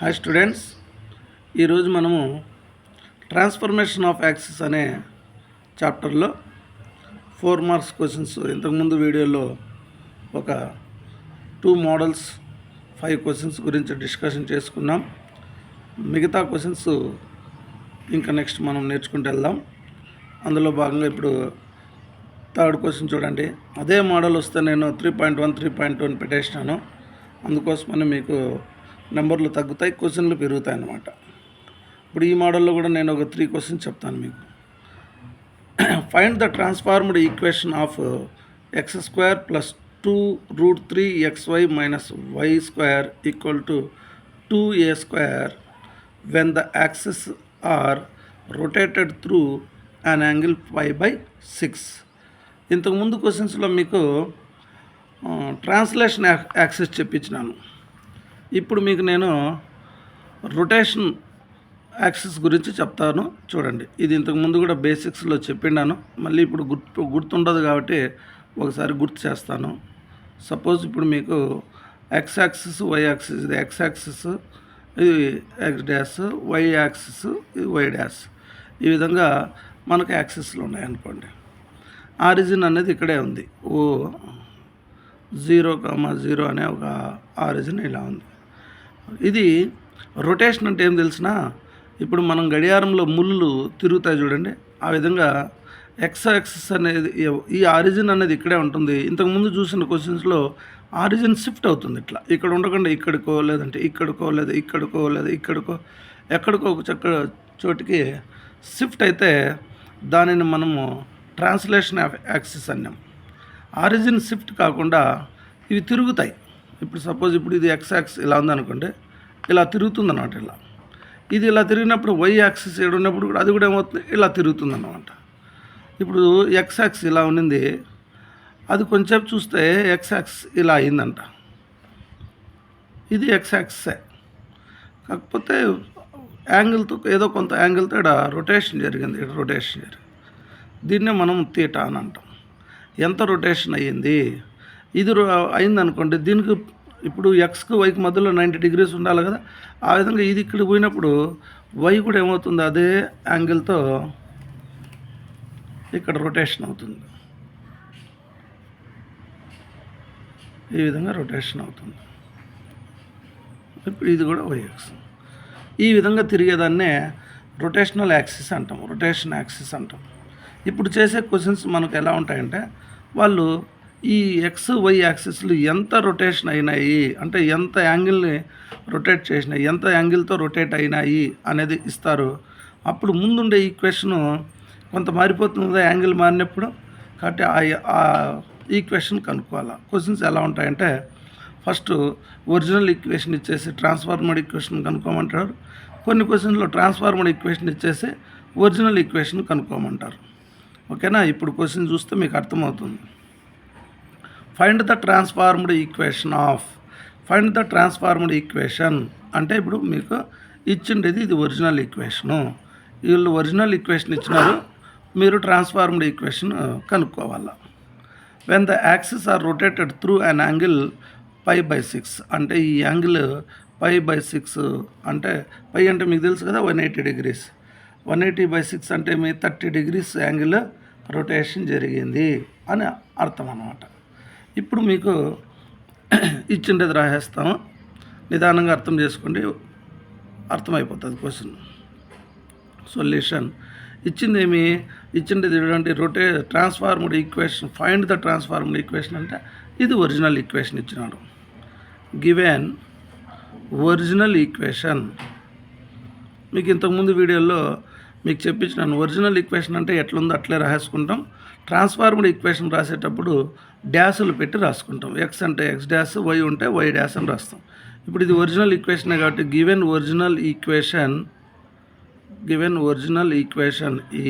Hi students, ఈరోజు మనము transformation of axis అనే చాప్టర్లో 4 మార్క్స్ క్వశ్చన్స్ ఇంతకుముందు వీడియోలో ఒక 2 మోడల్స్ 5 క్వశ్చన్స్ గురించి డిస్కషన్ చేసుకున్నాం. మిగతా క్వశ్చన్స్ ఇంకా నెక్స్ట్ మనం నేర్చుకుంటూ వెళ్దాం. అందులో భాగంగా ఇప్పుడు 3rd క్వశ్చన్ చూడండి. అదే మోడల్ వస్తే నేను 3.1 3.2 పెట్టేసినాను. అందుకోసమని మీకు నెంబర్లు తగ్గుతాయి, క్వశ్చన్లు పెరుగుతాయి అన్నమాట. ఇప్పుడు ఈ మోడల్లో కూడా నేను ఒక 3 క్వశ్చన్స్ చెప్తాను మీకు. Find the transformed equation of x² + 2√3xy - y² = 2a² when the axes are rotated through an angle π/6. ఇంతకుముందు క్వశ్చన్స్లో మీకు ట్రాన్స్లేషన్ యాక్సిస్ చెప్పించినాను. ఇప్పుడు మీకు నేను రొటేషన్ యాక్సిస్ గురించి చెప్తాను. చూడండి, ఇది ఇంతకుముందు కూడా బేసిక్స్లో చెప్పినాను, మళ్ళీ ఇప్పుడు గుర్తుండదు కాబట్టి ఒకసారి గుర్తు చేస్తాను. సపోజ్ ఇప్పుడు మీకు ఎక్స్ యాక్సిస్, వై యాక్సిస్, ఇది ఎక్స్ యాక్సిస్, ఇది ఎక్స్ డాష్, వై యాక్సిస్, ఇది వై డాష్. ఈ విధంగా మనకు యాక్సిస్లు ఉన్నాయనుకోండి. ఆరిజిన్ అనేది ఇక్కడే ఉంది, ఓ 0,0 అనే ఒక ఆరిజిన్ ఇలా ఉంది. ఇది రొటేషన్ అంటే ఏం తెలిసిన, ఇప్పుడు మనం గడియారంలో ముళ్ళు తిరుగుతాయి చూడండి, ఆ విధంగా ఎక్స్ యాక్సిస్ అనేది, ఈ ఆరిజిన్ అనేది ఇక్కడే ఉంటుంది. ఇంతకుముందు చూసిన క్వశ్చన్స్లో ఆరిజిన్ షిఫ్ట్ అవుతుంది, ఇట్లా ఇక్కడ ఉండకుండా ఇక్కడికో, లేదంటే ఇక్కడికో, లేదా ఇక్కడికో, లేదా ఇక్కడికో, ఎక్కడికో ఒక చోటికి షిఫ్ట్ అయితే దానిని మనము ట్రాన్స్లేషన్ యాక్సిస్ అన్నాం. ఆరిజిన్ షిఫ్ట్ కాకుండా ఇవి తిరుగుతాయి. ఇప్పుడు సపోజ్ ఇప్పుడు ఇది ఎక్స్ యాక్సిస్ ఇలా ఉందనుకోండి, ఇలా తిరుగుతుంది అన్నమాట. ఇది ఇలా తిరిగినప్పుడు వై యాక్సిస్ ఏడు ఉన్నప్పుడు కూడా అది కూడా ఏమవుతుంది, ఇలా తిరుగుతుంది అన్నమాట. ఇప్పుడు ఎక్స్ యాక్సిస్ ఇలా ఉన్నింది, అది కొంచెంసేపు చూస్తే ఎక్స్ యాక్సిస్ ఇలా అయిందంట. ఇది ఎక్స్ యాక్సిసే, కాకపోతే యాంగిల్తో, ఏదో కొంత యాంగిల్తో ఇక్కడ రొటేషన్ జరిగింది, ఇక్కడ రొటేషన్ జరిగింది. దీన్నే మనం తీటా అని అంటాం. ఎంత రొటేషన్ అయ్యింది, ఇది అయిందనుకోండి, దీనికి ఇప్పుడు ఎక్స్కి వైకి మధ్యలో 90 degrees ఉండాలి కదా. ఆ విధంగా ఇది ఇక్కడ పోయినప్పుడు వై కూడా ఏమవుతుంది, అదే యాంగిల్తో ఇక్కడ రొటేషన్ అవుతుంది. ఈ విధంగా రొటేషన్ అవుతుంది. ఇప్పుడు ఇది కూడా వై యాక్సిస్. ఈ విధంగా తిరిగేదాన్నే రొటేషనల్ యాక్సిస్ అంటాం, రొటేషన్ యాక్సిస్ అంటాం. ఇప్పుడు చేసే క్వశ్చన్స్ మనకు ఎలా ఉంటాయంటే, వాళ్ళు ఈ ఎక్స్ వై యాక్సిస్లు ఎంత రొటేషన్ అయినాయి, అంటే ఎంత యాంగిల్ని రొటేట్ చేసినాయి, ఎంత యాంగిల్తో రొటేట్ అయినాయి అనేది ఇస్తారు. అప్పుడు ముందుండే ఈక్వేషను కొంత మారిపోతుంది యాంగిల్ మారినప్పుడు, కాబట్టి ఆ ఈక్వేషన్ కనుక్కోవాలి. క్వశ్చన్స్ ఎలా ఉంటాయంటే, ఫస్ట్ ఒరిజినల్ ఈక్వేషన్ ఇచ్చేసి ట్రాన్స్ఫార్మర్డ్ ఈక్వేషన్ కనుక్కోమంటారు. కొన్ని క్వశ్చన్స్లో ట్రాన్స్ఫార్మర్డ్ ఈక్వేషన్ ఇచ్చేసి ఒరిజినల్ ఈక్వేషన్ కనుక్కోమంటారు. ఓకేనా? ఇప్పుడు క్వశ్చన్ చూస్తే మీకు అర్థమవుతుంది. Find the transformed equation of, find the transformed equation అంటే ఇప్పుడు మీకు ఇచ్చిండేది ఇది ఒరిజినల్ ఈక్వేషను. వీళ్ళు ఒరిజినల్ ఈక్వేషన్ ఇచ్చినారు, మీరు ట్రాన్స్ఫార్మ్డ్ ఈక్వేషన్ కనుక్కోవాలా. When the axis are rotated through an angle π/6, అంటే ఈ యాంగిల్ π/6 అంటే పై అంటే మీకు తెలుసు కదా 180 degrees. 180/6 అంటే మీ 30 degrees యాంగిల్ రొటేషన్ జరిగింది అని అర్థం అన్నమాట. ఇప్పుడు మీకు ఇచ్చిండేది రాసేస్తాము, నిదానంగా అర్థం చేసుకోండి, అర్థమైపోతుంది క్వశ్చన్. సొల్యూషన్ ఇచ్చిందేమి, ఇచ్చిండేది చూడండి, transformed equation, find the transformed equation అంటే ఇది ఒరిజినల్ ఈక్వేషన్ ఇచ్చినాడు. గివెన్ ఒరిజినల్ ఈక్వేషన్, మీకు ఇంతకుముందు వీడియోలో మీకు చెప్పించినాను. ఒరిజినల్ ఈక్వేషన్ అంటే ఎట్లుందో అట్లే రాసేసుకుంటాం. ట్రాన్స్ఫార్మ్డ్ ఈక్వేషన్ రాసేటప్పుడు డ్యాసులు పెట్టి రాసుకుంటాం. ఎక్స్ అంటే ఎక్స్ డాష్, వై ఉంటే వై డాష్ అని రాస్తాం. ఇప్పుడు ఇది ఒరిజినల్ ఈక్వేషనే కాబట్టి given original equation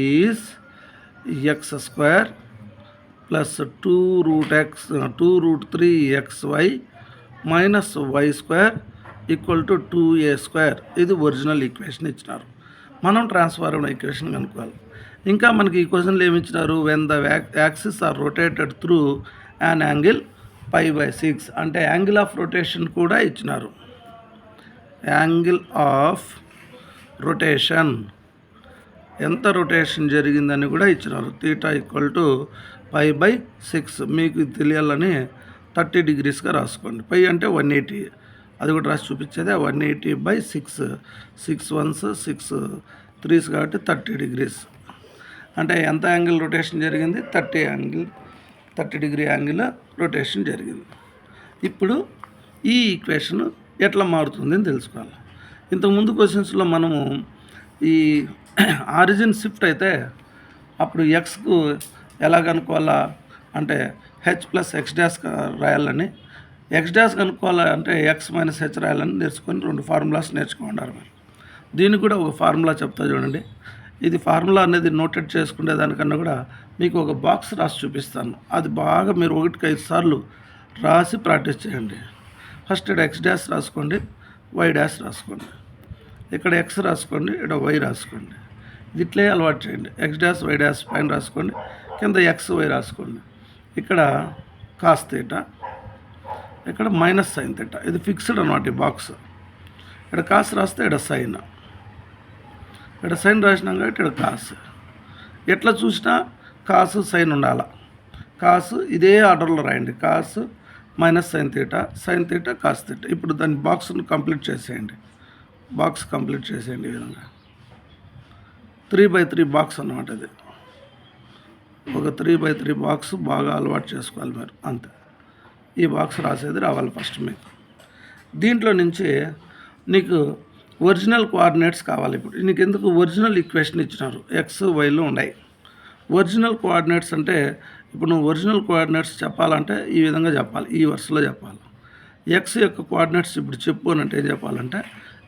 is x² + 2√3xy - y² = 2a². ఇది ఒరిజినల్ ఈక్వేషన్ ఇచ్చినారు. మనం ట్రాన్స్ఫార్మ్డ్ ఈక్వేషన్ కనుక్కోవాలి. ఇంకా మనకి ఈ క్వశ్చన్లు ఏమి ఇచ్చినారు, when the axis are rotated through an angle π/6 అంటే యాంగిల్ ఆఫ్ రొటేషన్ కూడా ఇచ్చినారు. యాంగిల్ ఆఫ్ రొటేషన్, ఎంత రొటేషన్ జరిగిందని కూడా ఇచ్చినారు. Theta equal to π/6. మీకు తెలియాలని 30 డిగ్రీస్గా రాసుకోండి. పై అంటే 180, అది కూడా రాసి చూపించేది 180/6. 6 1s 6 3s కాబట్టి 30 డిగ్రీస్. అంటే ఎంత యాంగిల్ రొటేషన్ జరిగింది? 30 డిగ్రీ యాంగిల్ రొటేషన్ జరిగింది. ఇప్పుడు ఈ ఈక్వేషన్ ఎట్లా మారుతుంది అని తెలుసుకోవాలి. ఇంతకుముందు క్వశ్చన్స్లో మనము ఈ ఆరిజిన్ షిఫ్ట్ అయితే అప్పుడు ఎక్స్కు ఎలా కనుక్కోవాలా అంటే హెచ్ ప్లస్ ఎక్స్ డాష్ రాయాలని, ఎక్స్ డాష్ కనుక్కోవాలంటే ఎక్స్ మైనస్ హెచ్ రాయాలని నేర్చుకొని 2 ఫార్ములాస్ నేర్చుకుంటారు. మీరు దీనికి కూడా ఒక ఫార్ములా చెప్తా చూడండి. ఇది ఫార్ములా అనేది నోటెడ్ చేసుకునే దానికన్నా కూడా మీకు ఒక బాక్స్ రాసి చూపిస్తాను. అది బాగా మీరు 1కి 5 సార్లు రాసి ప్రాక్టీస్ చేయండి. ఫస్ట్ ఇక్కడ ఎక్స్ డాష్ రాసుకోండి, వై డాష్ రాసుకోండి, ఇక్కడ ఎక్స్ రాసుకోండి, ఇక్కడ వై రాసుకోండి. ఇది ఇట్లే అలవాటు చేయండి. ఎక్స్ డాష్ వై డాష్ పైన రాసుకోండి, కింద ఎక్స్ వై రాసుకోండి. ఇక్కడ కాస్ తీటా, ఇక్కడ మైనస్ సైన్ తీటా. ఇది ఫిక్స్డ్ అన్నమాట ఈ బాక్స్. ఇక్కడ కాస్ రాస్తే ఇక్కడ సైన్, ఇక్కడ సైన్ రాసినాం కాబట్టి ఇక్కడ కాస్. ఎట్లా చూసినా కాసు సైన్ ఉండాలి. కాసు ఇదే ఆర్డర్లో రాయండి. Cos minus sine theta cos theta. ఇప్పుడు దాని బాక్స్ను కంప్లీట్ చేసేయండి. బాక్స్ కంప్లీట్ చేసేయండి. ఈ విధంగా 3/3 బాక్స్ అన్నమాట. ఇది ఒక 3/3 బాక్స్ బాగా అలవాటు చేసుకోవాలి మీరు, అంతే. ఈ బాక్స్ రాసేది రావాలి ఫస్ట్ మీకు. దీంట్లో నుంచి నీకు ఒరిజినల్ కోఆర్డినేట్స్ కావాలి. ఇప్పుడు నీకు ఎందుకు ఒరిజినల్ ఈక్వేషన్ ఇచ్చినారు, ఎక్స్ వైలు ఉన్నాయి. ఒరిజినల్ కోఆర్డినేట్స్ అంటే ఇప్పుడు నువ్వు ఒరిజినల్ కోఆర్డినేట్స్ చెప్పాలంటే ఈ విధంగా చెప్పాలి, ఈ వరుసలో చెప్పాలి. ఎక్స్ యొక్క కోఆర్డినేట్స్ ఇప్పుడు చెప్పు అని అంటే ఏం చెప్పాలంటే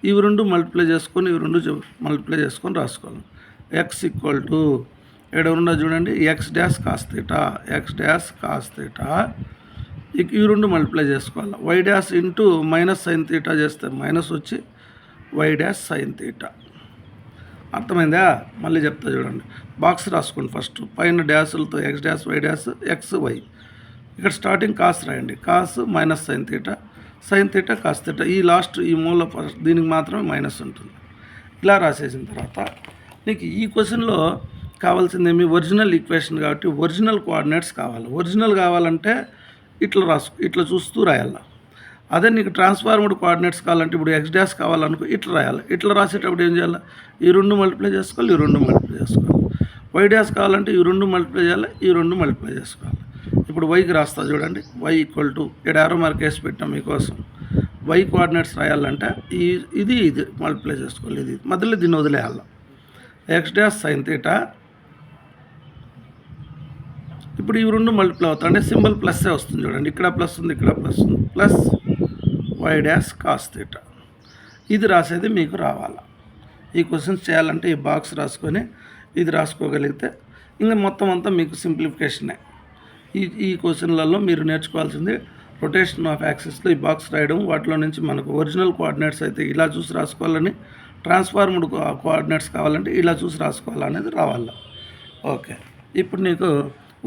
ఇవి 2 మల్టిప్లై చేసుకొని ఇవి 2 మల్టిప్లై చేసుకొని రాసుకోవాలి. ఎక్స్ ఈక్వల్ టు ఇక్కడ ఉన్న చూడండి X dash cos theta, X dash cos theta, ఇవి 2 మల్టిప్లై చేసుకోవాలి. Y dash into minus sine theta చేస్తే మైనస్ వచ్చి వై డాష్ సైన్ తీటా. అర్థమైందా? మళ్ళీ చెప్తా చూడండి. బాక్స్ రాసుకోండి ఫస్ట్. పైన డాషులతో X dash why dash X Y. ఇక్కడ స్టార్టింగ్ కాస్ రాయండి. Cos minus sine theta cos theta. ఈ లాస్ట్ ఈ మూల ఫస్ట్ దీనికి మాత్రమే మైనస్ ఉంటుంది. ఇలా రాసేసిన తర్వాత నీకు ఈ క్వశ్చన్లో కావాల్సింది ఏమి? ఒరిజినల్ ఈక్వేషన్ కాబట్టి ఒరిజినల్ కోఆర్డినేట్స్ కావాలి. ఒరిజినల్ కావాలంటే ఇట్లా చూస్తూ రాయాలి. అదే నీకు ట్రాన్స్ఫార్మర్డ్ కోఆర్డినేట్స్ కావాలంటే ఇప్పుడు ఎక్స్ డాష్ కావాలనుకో ఇట్లా రాయాలి. ఇట్లా రాసేటప్పుడు ఏం చేయాలి? ఈ 2 మల్టిప్లై చేసుకోవాలి, ఈ 2 మల్టిప్లై చేసుకోవాలి. వై డాష్ కావాలంటే ఈ 2 మల్టిప్లై చేయాలి, ఈ 2 మల్టిప్లై చేసుకోవాలి. ఇప్పుడు వైకి రాస్తా చూడండి. వై ఈక్వల్ టు ఇక్కడ యారో మార్క్ వేసి పెట్టాం మీకోసం. వై కోఆర్డినేట్స్ రాయాలంటే ఇది మల్టిప్లై చేసుకోవాలి. ఇది మధ్యలో దీన్ని వదిలేయాలి. X dash sine theta. ఇప్పుడు ఈ 2 మల్టిప్లై అవుతాయి అంటే సింబల్ ప్లస్సే వస్తుంది చూడండి. ఇక్కడ ప్లస్ ఉంది, ఇక్కడ ప్లస్ ఉంది. Plus why dash cos theta. ఇది రాసేది మీకు రావాలి. ఈ క్వశ్చన్స్ చేయాలంటే ఈ బాక్స్ రాసుకొని ఇది రాసుకోగలిగితే ఇంకా మొత్తం అంతా మీకు సింప్లిఫికేషనే. ఈ క్వశ్చన్లలో మీరు నేర్చుకోవాల్సింది రొటేషన్ ఆఫ్ యాక్సిస్లో ఈ బాక్స్ రాయడం. వాటిలో నుంచి మనకు ఒరిజినల్ కోఆర్డినేట్స్ అయితే ఇలా చూసి రాసుకోవాలని, ట్రాన్స్ఫార్మ్డ్ కోఆర్డినేట్స్ కావాలంటే ఇలా చూసి రాసుకోవాలనేది రావాలి. ఓకే, ఇప్పుడు నీకు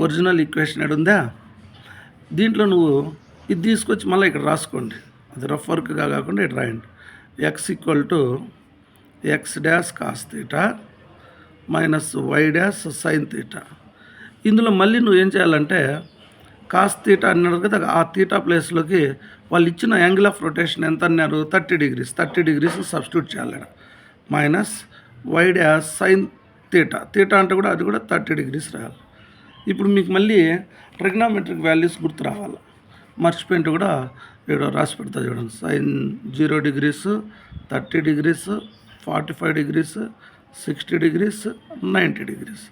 ఒరిజినల్ ఈక్వేషన్ ఎడుందా? దీంట్లో నువ్వు ఇది తీసుకొచ్చి మళ్ళీ ఇక్కడ రాసుకోండి. అది రఫ్ వర్క్గా కాకుండా ఇక్కడ రాయండి. X equal to X dash cos theta minus why dash sine theta. ఇందులో మళ్ళీ నువ్వు ఏం చేయాలంటే కాస్ తీటా అన్నారు కదా, ఆ తీటా ప్లేస్లోకి వాళ్ళు ఇచ్చిన యాంగిల్ ఆఫ్ రొటేషన్ ఎంత అన్నారు? 30 డిగ్రీస్. 30 డిగ్రీస్ సబ్స్టిట్యూట్ చేయాలి. Minus why dash sine theta అంటే కూడా అది కూడా 30 డిగ్రీస్ రాయాలి. ఇప్పుడు మీకు మళ్ళీ ట్రిగ్నామెట్రిక్ వాల్యూస్ గుర్తు రావాలి. మర్చిపోయింటే కూడా ఇక్కడ రాసి పెడతా చూడండి. Sine 0 degrees, 30 degrees, 45 degrees, 60 degrees, 90 degrees.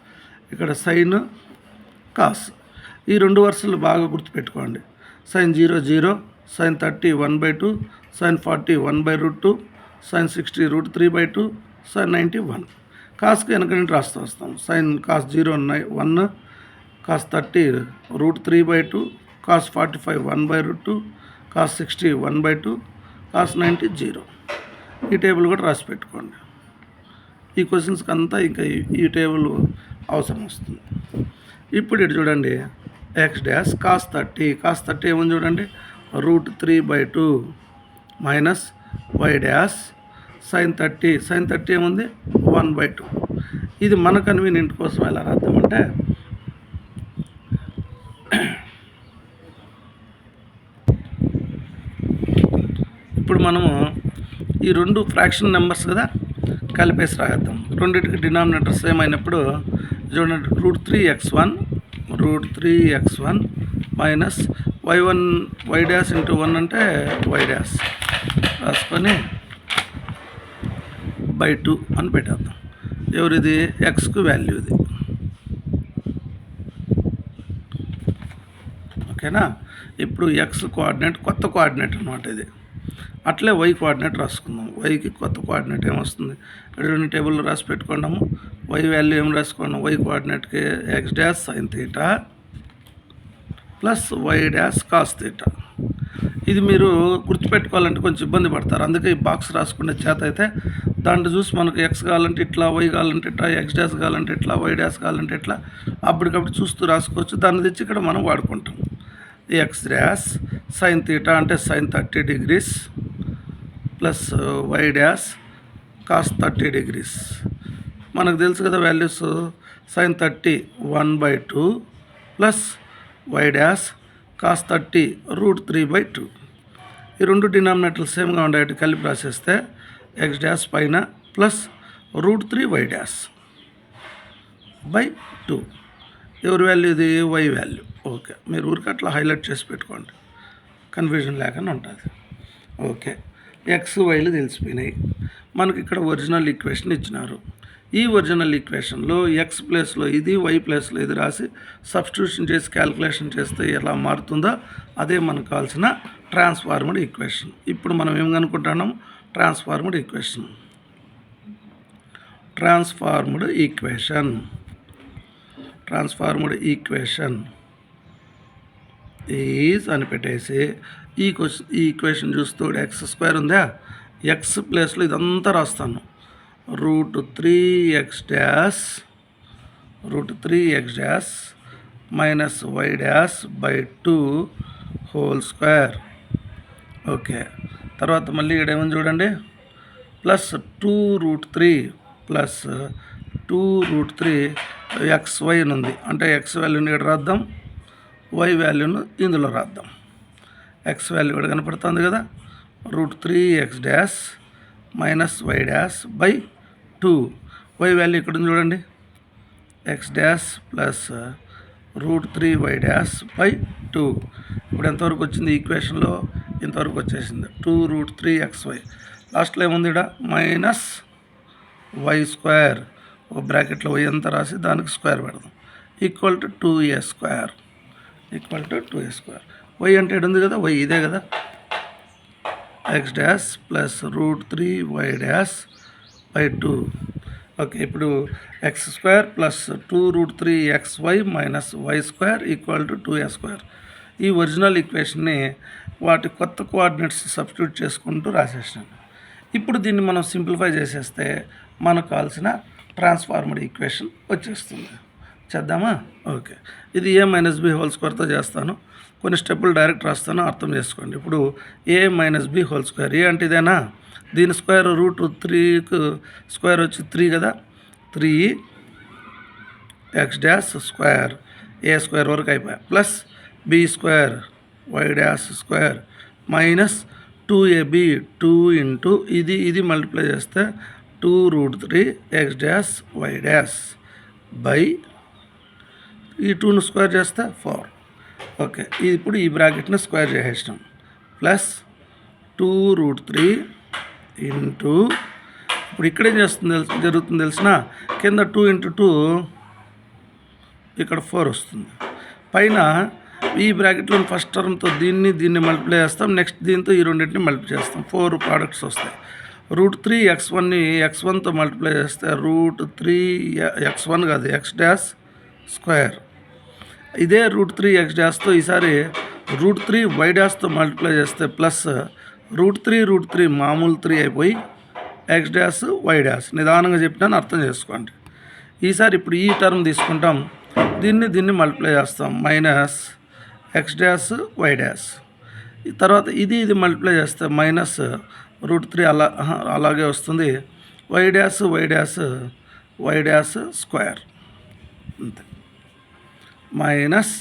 ఇక్కడ సైన్ కాస్ ఈ 2 వరుసలు బాగా గుర్తుపెట్టుకోండి. Sine 0 0, sine 30 1/2, sine 40 1/√2, sine 60 √3/2, sine 90 1. కాస్కి వెనక నుండి రాస్తూ వస్తాం. Sine cos 0 1, cos 30 √3/2, cos 45 1/√2, cos 60 1/2, cos 90 0. ఈ టేబుల్ కూడా రాసి పెట్టుకోండి. ఈ క్వశ్చన్స్కి అంతా ఇంకా ఈ టేబుల్ అవసరం వస్తుంది. ఇప్పుడు ఇటు చూడండి. ఎక్స్ డాష్ కాస్ 30 ఏమని చూడండి? √3/2 మైనస్ వై డాష్ sin 30 ఏముంది 1/2. ఇది మన కన్వీనియంట్ కోసం ఎలా రాద్దామంటే ఇప్పుడు మనము ఈ రెండు ఫ్రాక్షన్ నెంబర్స్ కదా కలిపేసి రాద్దాం. రెండింటికి డినామినేటర్ సేమ్ అయినప్పుడు చూడండి √3x1 minus y dash into 1 అంటే y డాష్ రాసుకొని /2 అని పెట్టేద్దాం. ఎవరిది ఎక్స్కు వాల్యూ ఇది. ఓకేనా. ఇప్పుడు ఎక్స్ కోఆర్డినేట్ కొత్త కోఆర్డినేట్ అనమాట ఇది. అట్లే వై కోఆర్డినేట్ రాసుకుందాం. వైకి కొత్త కోఆర్డినేట్ ఏమొస్తుంది రెండు టేబుల్లో రాసి పెట్టుకున్నాము. వై వాల్యూ ఏం రాసుకున్నాం, వై కోఆర్డినేట్కి X dash sin θ plus why dash cos θ. ఇది మీరు గుర్తుపెట్టుకోవాలంటే కొంచెం ఇబ్బంది పడతారు, అందుకే ఈ బాక్స్ రాసుకునే చేత అయితే దాంట్లో చూసి మనకు ఎక్స్ కావాలంటే ఇట్లా, వై కావాలంటే ఇట్లా, ఎక్స్ డాష్ కావాలంటే ఇట్లా, వై డాష్ కావాలంటే ఇట్లా అప్పటికప్పుడు చూస్తూ రాసుకోవచ్చు. దాన్ని తెచ్చి ఇక్కడ మనం వాడుకుంటాం. ఎక్స్ డాష్ sin θ అంటే sin 30 degrees plus why dash cos 30 degrees. మనకు తెలుసు కదా values. sin 30 1/2 plus why dash cos 30 √3/2. ఈ రెండు డినామినేటర్లు సేమ్గా ఉండేవి కలిపి రాసేస్తే ఎక్స్ డాష్ పైన ప్లస్ √3 వై డాష్ /2. ఎవరి వాల్యూ ఇది, వై వాల్యూ. ఓకే, మీరు ఊరికి అట్లా హైలైట్ చేసి పెట్టుకోండి, కన్ఫ్యూజన్ లేకుండా ఉంటుంది. ఓకే, ఎక్స్ వైలు తెలిసిపోయినాయి. మనకి ఇక్కడ ఒరిజినల్ ఈక్వేషన్ ఇచ్చినారు. ఈ ఒరిజినల్ ఈక్వేషన్లో ఎక్స్ ప్లేస్లో ఇది, వై ప్లేస్లో ఇది రాసి సబ్స్టిట్యూషన్ చేసి క్యాలిక్యులేషన్ చేస్తే ఎలా మారుతుందో అదే మనకు కావాల్సిన ట్రాన్స్ఫార్మ్డ్ ఈక్వేషన్. ఇప్పుడు మనం ఏం కనుక్కుంటున్నాం, ట్రాన్స్ఫార్మ్డ్ ఈక్వేషన్ ఈజ్ అని పెట్టేసి ఈ ఈక్వేషన్ చూస్తూ x² ఉందా, ఎక్స్ ప్లేస్లో ఇదంతా రాస్తాను. √3x dash minus why dash /2 whole square. Okay, తర్వాత మళ్ళీ ఇక్కడ ఏమని చూడండి, ప్లస్ 2√3 ప్లస్ 2√3 xy అని ఉంది. అంటే ఎక్స్ వాల్యూని ఇక్కడ రాద్దాం, వై వాల్యూను ఇందులో రాద్దాం. ఎక్స్ వాల్యూ ఇక్కడ కనపడుతుంది కదా, √3x dash minus why dash /2. Y value ఇక్కడ ఉంది చూడండి, X dash plus √3y dash /2. ఇప్పుడు ఎంతవరకు వచ్చింది ఈక్వేషన్లో, ఇంతవరకు వచ్చేసింది 2√3xy. లాస్ట్లో ఏముంది ఇక్కడ మైనస్ y², ఒక బ్రాకెట్లో y అంతా రాసి దానికి స్క్వేర్ పెడదాం, ఈక్వల్ టు 2a². వై అంటే ఇక్కడ ఉంది కదా, వై ఇదే కదా, x dash plus √3y dash /2. Okay, ఇప్పుడు x² plus 2√3xy minus y² equal to 2a². ఈ ఒరిజినల్ ఈక్వేషన్ని వాటి కొత్త కోఆర్డినేట్స్ సబ్స్టిట్యూట్ చేసుకుంటూ రాసేసినాను. ఇప్పుడు దీన్ని మనం సింప్లిఫై చేసేస్తే మనకు కావాల్సిన ట్రాన్స్ఫార్మ్డ్ ఈక్వేషన్ వచ్చేస్తుంది. చేద్దామా? ఓకే, ఇది a - b హోల్ స్క్వేర్తో చేస్తాను. కొన్ని స్టెప్పులు డైరెక్ట్ రాస్తాను, అర్థం చేసుకోండి. ఇప్పుడు a - b హోల్ స్క్వేర్, ఏ అంటే ఇదేనా, దీని స్క్వేర్ √3కు స్క్వేర్ వచ్చి 3 కదా, 3x డాష్ స్క్వేర్ a² వరకు అయిపోయా, plus b² y dash square minus 2ab 2 into ఇది మల్టిప్లై చేస్తే 2√3x dash y dash by ఈ 2ను స్క్వేర్ చేస్తే 4. ఓకే, ఇప్పుడు ఈ బ్రాకెట్ని స్క్వేర్ చేసేసినాం, ప్లస్ 2√3 ఇంటూ ఇప్పుడు ఇక్కడేం జరుగుతుంది తెలిసిన, కింద 2 × 2 ఇక్కడ 4 వస్తుంది. పైన ఈ బ్రాకెట్లో ఫస్ట్ టర్మ్తో దీన్ని మల్టిప్లై చేస్తాం, నెక్స్ట్ దీంతో ఈ రెండింటిని మల్టిప్లై చేస్తాం, 4 ప్రోడక్ట్స్ వస్తాయి. √3x1ని x1తో మల్టిప్లై చేస్తే √3x1 కాదు x డాష్ స్క్వేర్. ఇదే √3x డాష్తో ఈసారి √3y డాష్తో మల్టిప్లై చేస్తే ప్లస్ √3 మామూలు 3 అయిపోయి ఎక్స్ డాష్ వై డాష్. నిదానంగా చెప్పినాను, అర్థం చేసుకోండి. ఈసారి ఇప్పుడు ఈ టర్మ్ తీసుకుంటాం, దీన్ని మల్టిప్లై చేస్తాం, minus x dash why dash. తర్వాత ఇది మల్టిప్లై చేస్తే మైనస్ √3 అలాగే వస్తుంది. వై డాష్ స్క్వేర్ అంతే మైనస్.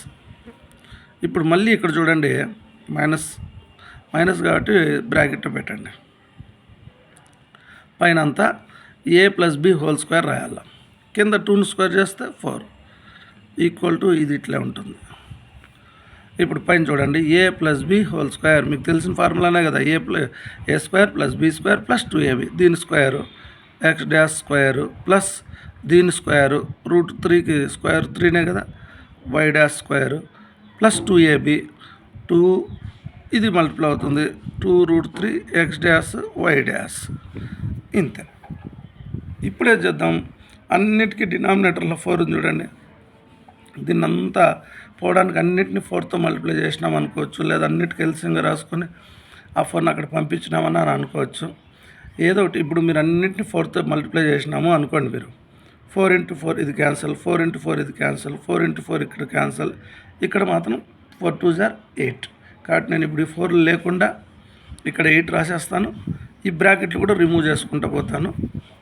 ఇప్పుడు మళ్ళీ ఇక్కడ చూడండి మైనస్ కాబట్టి బ్రాకెట్ పెట్టండి. పైన అంతా a+b² రాయాలి. కింద 2ని స్క్వేర్ చేస్తే 4 ఈక్వల్ టు ఇది ఇట్లా ఉంటుంది. ఇప్పుడు పైన చూడండి a+b² మీకు తెలిసిన ఫార్ములానే కదా, a² + b² + 2ab దీని square x dash square plus దీని స్క్వేరు √3కి స్క్వేర్ 3నే కదా y dash square plus 2ab 2 ఇది మల్టిప్లై అవుతుంది 2√3 x డాష్ y డాష్ ఇంతే. ఇప్పుడే చేద్దాం. అన్నిటికీ డినామినేటర్లో 4 చూడండి. దీన్ని అంతా పోవడానికి అన్నిటిని 4తో మల్టిప్లై చేసినాం అనుకోవచ్చు, లేదా అన్నిటికీ ఎల్సిఎంగా రాసుకొని ఆ 4ని అక్కడ పంపించినామని అని అనుకోవచ్చు. ఏదో ఒకటి. ఇప్పుడు మీరు అన్నింటినీ 4తో మల్టిప్లై చేసినాము అనుకోండి. మీరు 4 × 4 ఇది క్యాన్సల్, 4 × 4 ఇది క్యాన్సల్, 4 × 4 ఇక్కడ క్యాన్సల్, ఇక్కడ మాత్రం 4 2 = 8. కాబట్టి నేను ఇప్పుడు ఈ 4 లేకుండా ఇక్కడ 8 రాసేస్తాను. ఈ బ్రాకెట్లు కూడా రిమూవ్ చేసుకుంటూ పోతాను.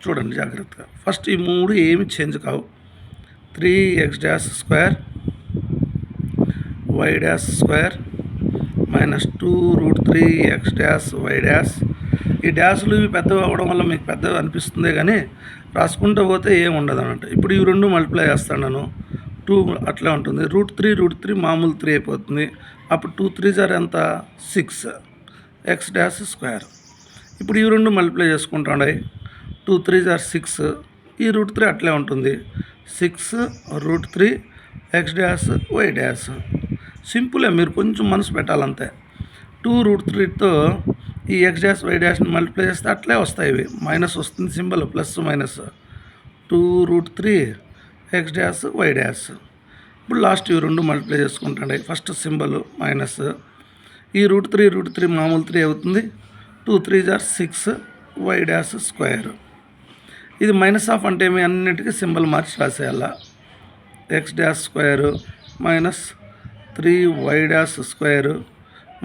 చూడండి జాగ్రత్తగా. ఫస్ట్ ఈ 3 ఏమి చేంజ్ కావు. 3x dash square y dash square minus 2√3x dash y dash. ఈ డాష్లు ఇవి పెద్దవి అవ్వడం వల్ల మీకు పెద్దగా అనిపిస్తుంది, కానీ రాసుకుంటూ పోతే ఏమి ఉండదు అన్నట్టు. ఇప్పుడు ఈ 2 మల్టిప్లై చేస్తాను నేను. 2 అట్లా ఉంటుంది. √3 మామూలు 3 అయిపోతుంది. అప్పుడు 2 3 = ఎంత 6 x డాష్ స్క్వేర్. ఇప్పుడు ఈ 2 మల్టిప్లై చేసుకుంటాండి. 2 3 = 6 ఈ √3 అట్లే ఉంటుంది. 6√3 x డాష్ y డాష్. సింపులే, మీరు కొంచెం మనసు పెట్టాలంతే. 2√3తో ఈ x డాష్ y డాష్ని మల్టిప్లై చేస్తే అట్లే వస్తాయి. ఇవి మైనస్ వస్తుంది symbol, plus minus 2√3 x dash y dash. ఇప్పుడు లాస్ట్ ఇవి 2 మల్టిప్లై చేసుకుంటాండి. ఫస్ట్ సింబల్ మైనస్, ఈ √3 మామూలు 3 అవుతుంది. 2 3 = 6 y డాష్ స్క్వేర్. ఇది మైనస్ ఆఫ్ అంటే ఏమి, అన్నిటికీ సింబల్ మార్చి రాసేయాల. x dash square minus 3y dash square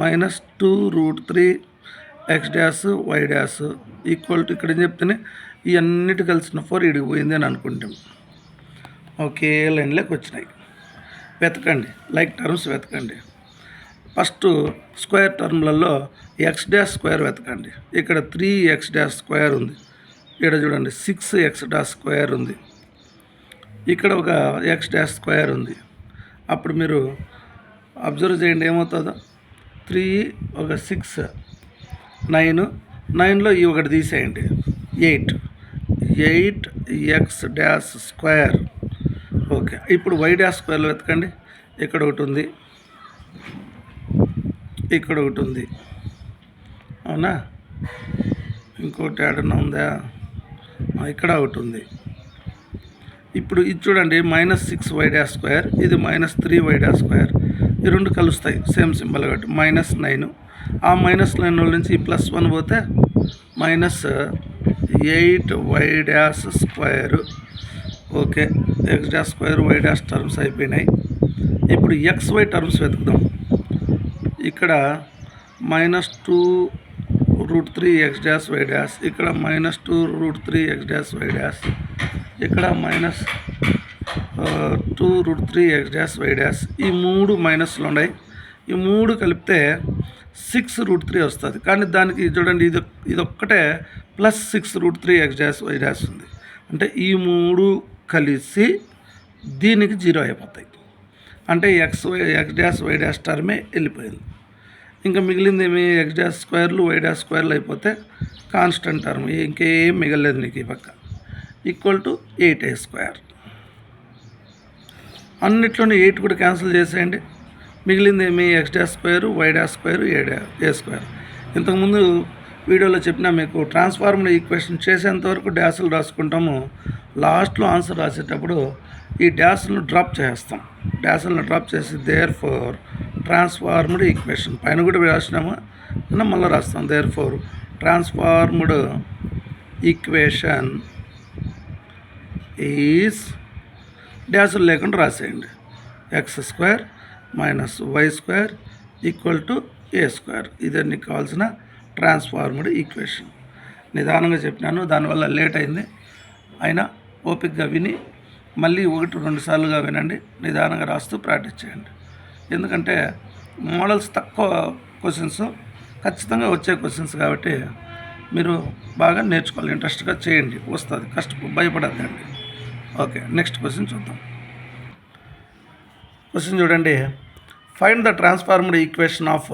minus 2√3 x dash y dash equal to ఇక్కడ ఏం చెప్తేనే ఈ అన్నిటి కలిసిన 4 ఇడికి పోయింది అని అనుకుంటాం. ఒకే లైన్లోకి వచ్చినాయి. వెతకండి, లైక్ టర్మ్స్ వెతకండి. ఫస్ట్ స్క్వేర్ టర్మ్లలో x డాష్ స్క్వేర్ వెతకండి. ఇక్కడ 3x డాష్ స్క్వేర్ ఉంది. ఇక్కడ చూడండి 6x డాష్ స్క్వేర్ ఉంది. ఇక్కడ ఒక x డాష్ స్క్వేర్ ఉంది. అప్పుడు మీరు అబ్జర్వ్ చేయండి ఏమవుతుందో. 3 ఒక 6 9లో ఈ ఒకటి తీసేయండి 8x డాష్ స్క్వేర్. ఓకే, ఇప్పుడు y డాష్ స్క్వేర్లో వెతకండి. ఇక్కడ ఒకటి ఉంది, ఇక్కడ ఒకటి ఉంది, అవునా? ఇంకోటి ఏడన్నా ఉందా? ఇక్కడ ఒకటి ఉంది. ఇప్పుడు ఇది చూడండి -6y డాష్ స్క్వేర్, ఇది -3y డాష్ స్క్వేర్. ఈ 2 కలుస్తాయి సేమ్ సింబల్ కాబట్టి -9. ఆ -9 నుంచి ఈ +1 పోతే -8y dash square. Okay, x dash square y dash terms అయిపోయినాయి. ఇప్పుడు xy టర్మ్స్ వెతుకుదాం. ఇక్కడ -2√3x డాష్ y డాష్, ఇక్కడ -2√3x డాష్ y డాష్, ఇక్కడ -2√3x డాష్ y డాష్. ఈ 3 మైనస్లు ఉన్నాయి. ఈ 3 కలిపితే 6√3 వస్తుంది. కానీ దానికి చూడండి ఇదొక్కటే +6√3x డాష్ y డాష్ ఉంది. అంటే ఈ 3 కలిసి దీనికి 0 అయిపోతాయి. అంటే x డాష్ y డాష్ టర్మే వెళ్ళిపోయింది. ఇంకా మిగిలింది ఏమి, x డాష్ స్క్వేర్లు y డాష్ స్క్వేర్లు అయిపోతే కాన్స్టెంట్ టర్మ్ ఇంకేం మిగలేదు నీకు ఈ పక్క. Equal to 8a². అన్నిట్లోనే 8 కూడా క్యాన్సిల్ చేసేయండి. మిగిలింది ఏమి, x dash square y dash square a². ఇంతకుముందు వీడియోలో చెప్పినా మీకు ట్రాన్స్ఫార్మ్డ్ ఈక్వేషన్ చేసేంతవరకు డాష్లు రాసుకుంటాము. లాస్ట్లో ఆన్సర్ రాసేటప్పుడు ఈ డాష్లను డ్రాప్ చేస్తాం. డాష్లను డ్రాప్ చేసి దేర్ఫోర్ ట్రాన్స్ఫార్మ్డ్ ఈక్వేషన్ పైన కూడా రాసినాము, మళ్ళీ రాస్తాం. దేర్ఫోర్ ట్రాన్స్ఫార్మ్డ్ ఈక్వేషన్ ఈజ్ డాష్లు లేకుండా రాసేయండి. x² - y² = a². ఇదే నీకు కావాల్సిన ట్రాన్స్ఫార్మ్డ్ ఈక్వేషన్. నిదానంగా చెప్పినాను, దానివల్ల లేట్ అయింది. అయినా ఓపికగా విని మళ్ళీ 1-2 సార్లుగా వినండి, నిదానంగా రాస్తూ ప్రాక్టీస్ చేయండి. ఎందుకంటే మోడల్స్ తక్కువ క్వశ్చన్స్ ఖచ్చితంగా వచ్చే క్వశ్చన్స్ కాబట్టి మీరు బాగా నేర్చుకోవాలి, ఇంట్రెస్ట్గా చేయండి, వస్తుంది, భయపడద్దండి. ఓకే, నెక్స్ట్ క్వశ్చన్ చూద్దాం. క్వశ్చన్ చూడండి. Find the transformed equation of,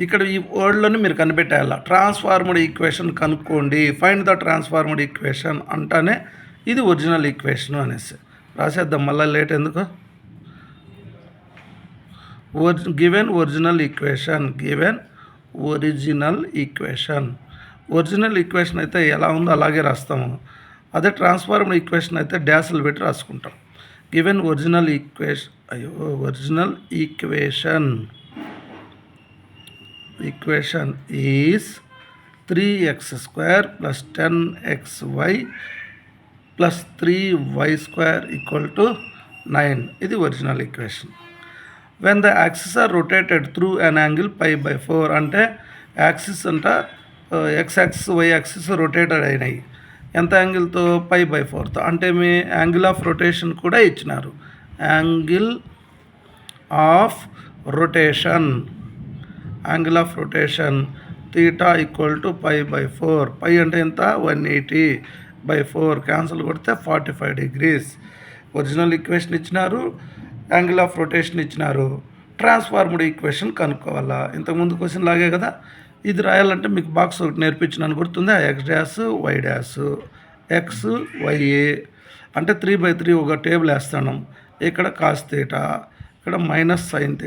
ఇక్కడ ఈ వర్డ్లోని మీరు కనిపెట్టాల, ట్రాన్స్ఫార్మ్డ్ ఈక్వేషన్ కనుక్కోండి. ఫైండ్ ద ట్రాన్స్ఫార్మ్డ్ ఈక్వేషన్ అంటానే ఇది ఒరిజినల్ ఈక్వేషన్ అనేసి రాసేద్దాం, మళ్ళీ లేట్ ఎందుకు. Given original equation, original equation అయితే ఎలా ఉందో అలాగే రాస్తాము. అదే ట్రాన్స్ఫార్మ్డ్ ఈక్వేషన్ అయితే డాష్లు పెట్టి రాసుకుంటాం. Given original equation is 3x² + 10xy + 3y² = 9. ఇది original equation. When the axis are rotated through an angle π/4, అంటే యాక్సిస్ అంట X axis Y axis rotated అయినాయి ఎంత యాంగిల్తో, π/4తో. అంటే మీ యాంగిల్ ఆఫ్ రొటేషన్ కూడా ఇచ్చినారు. Angle of rotation θ = π/4. పై అంటే ఎంత, 180/4 క్యాన్సిల్ కొడితే 45 degrees. ఒరిజినల్ ఈక్వేషన్ ఇచ్చినారు, యాంగిల్ ఆఫ్ రొటేషన్ ఇచ్చినారు, ట్రాన్స్ఫార్మ్డ్ ఈక్వేషన్ కనుక్కోవాలా. ఇంతకుముందు క్వశ్చన్ లాగే కదా. ఇది రాయాలంటే మీకు బాక్స్ ఒకటి నేర్పించినాను, గుర్తుందా, x' y', x y అంటే 3/3 ఒక టేబుల్ వేస్తాను. ఇక్కడ cos θ, ఇక్కడ -sin θ,